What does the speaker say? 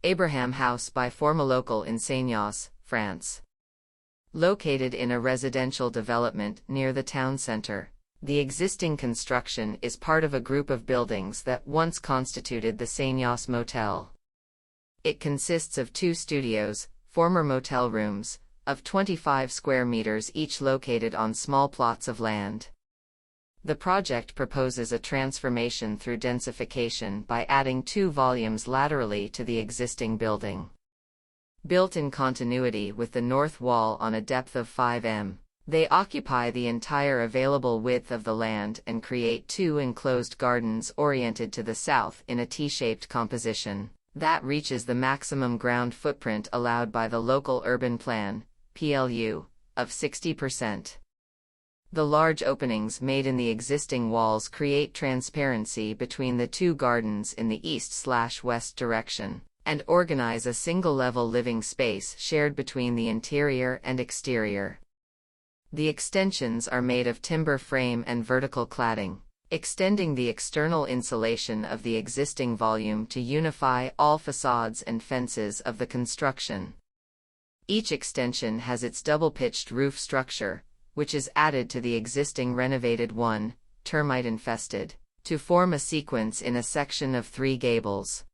Abraham House by Formalocal in Seignosse, France. Located in a residential development near the town center, the existing construction is part of a group of buildings that once constituted the Seignosse Motel. It consists of 2 studios, former motel rooms, of 25 square meters each located on small plots of land. The project proposes a transformation through densification by adding 2 volumes laterally to the existing building. Built in continuity with the north wall on a depth of 5 m, they occupy the entire available width of the land and create 2 enclosed gardens oriented to the south in a T-shaped composition that reaches the maximum ground footprint allowed by the local urban plan, PLU, of 60%. The large openings made in the existing walls create transparency between the 2 gardens in the east/west direction, and organize a single-level living space shared between the interior and exterior. The extensions are made of timber frame and vertical cladding, extending the external insulation of the existing volume to unify all facades and fences of the construction. Each extension has its double-pitched roof structure, which is added to the existing renovated one, termite-infested, to form a sequence in a section of 3 gables.